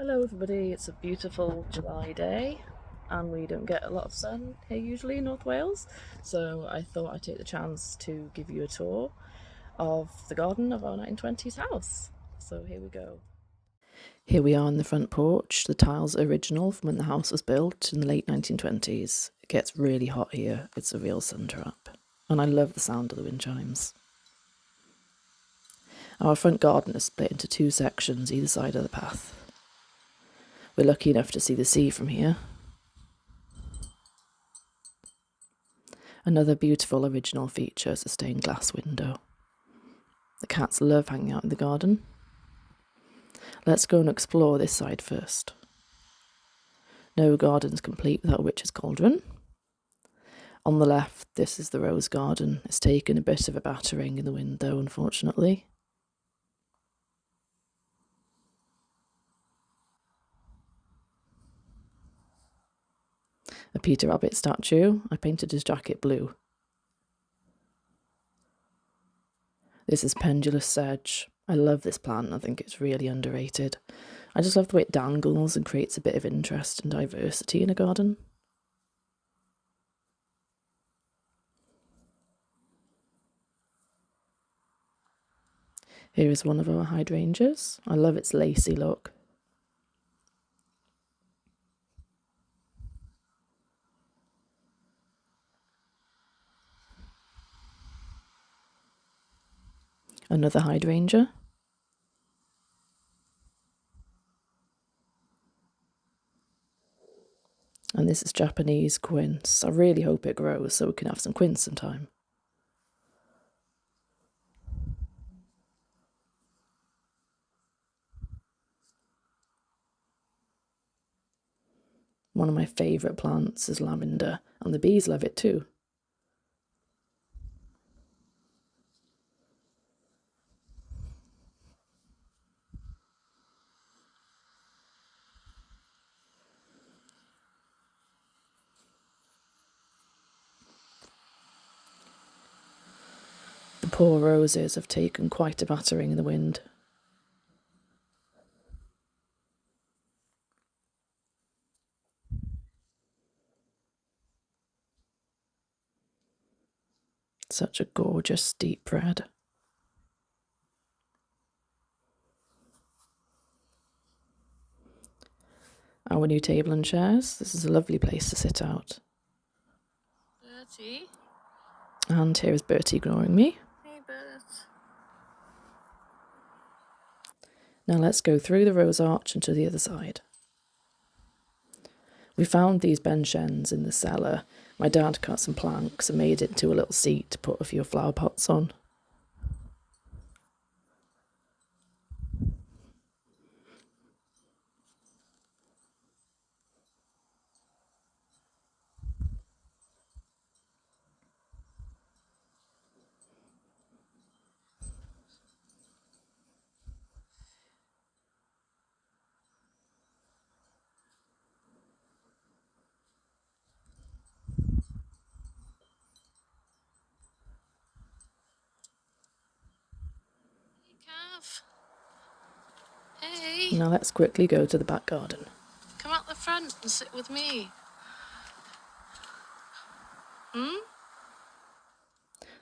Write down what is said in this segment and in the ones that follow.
Hello everybody, it's a beautiful July day and we don't get a lot of sun here usually in North Wales, so I thought I'd take the chance to give you a tour of the garden of our 1920s house. So here we go. Here we are in the front porch. The tiles are original from when the house was built in the late 1920s. It gets really hot here, it's a real sun trap, and I love the sound of the wind chimes. Our front garden is split into two sections either side of the path. We're lucky enough to see the sea from here. Another beautiful original feature is a stained glass window. The cats love hanging out in the garden. Let's go and explore this side first. No garden's complete without a witch's cauldron. On the left, this is the rose garden. It's taken a bit of a battering in the wind though, unfortunately. A Peter Rabbit statue. I painted his jacket blue. This is pendulous sedge. I love this plant. I think it's really underrated. I just love the way it dangles and creates a bit of interest and diversity in a garden. Here is one of our hydrangeas. I love its lacy look. Another hydrangea. And this is Japanese quince. I really hope it grows so we can have some quince sometime. One of my favourite plants is lavender, and the bees love it too. The poor roses have taken quite a battering in the wind. Such a gorgeous deep red. Our new table and chairs. This is a lovely place to sit out. Bertie. And here is Bertie ignoring me. Hey, Bert. Now let's go through the rose arch and to the other side. We found these bench ends in the cellar. My dad cut some planks and made it into a little seat to put a few flower pots on. Hey, Now let's quickly go to the back garden. come out the front and sit with me.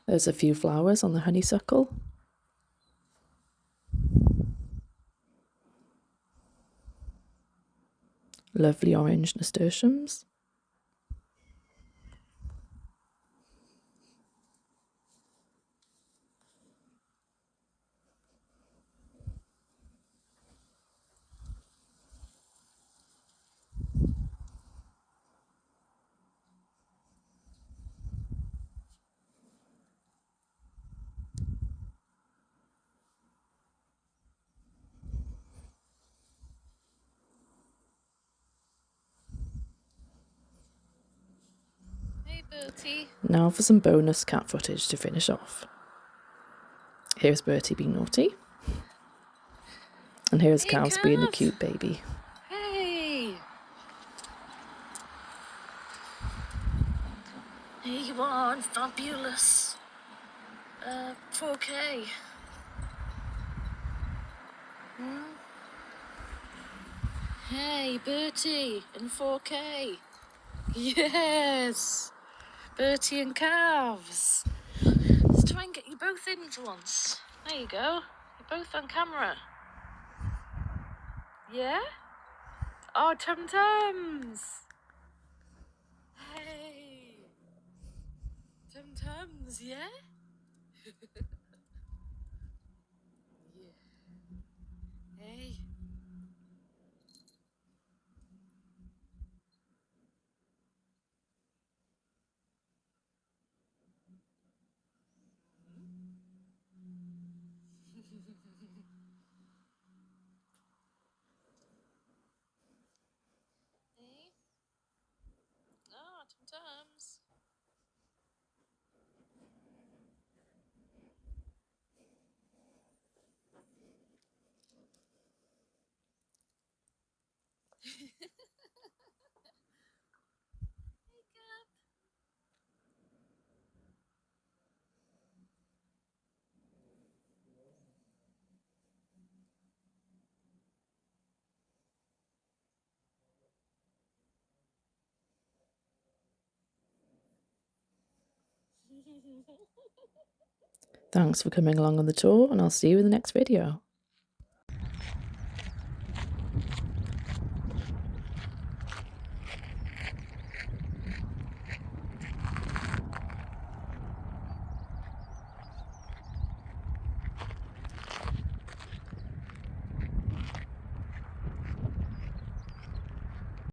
There's a few flowers on the honeysuckle. Lovely orange nasturtiums. Hey, Bertie. Now for some bonus cat footage to finish off. Here's Bertie being naughty. And here's Hey, Calves being a Calf. cute baby. Hey. Here you are, fabulous. 4K. Hey, Bertie in 4K. Yes, Bertie and calves. Let's try and get you both in for once. There you go. You're both on camera. Yeah? Oh, tum-tums. Hey. Tum-tums, yeah? Yeah. Hey. Hey. Oh, tum-tums. Hey, Cap. Thanks for coming along on the tour, and I'll see you in the next video.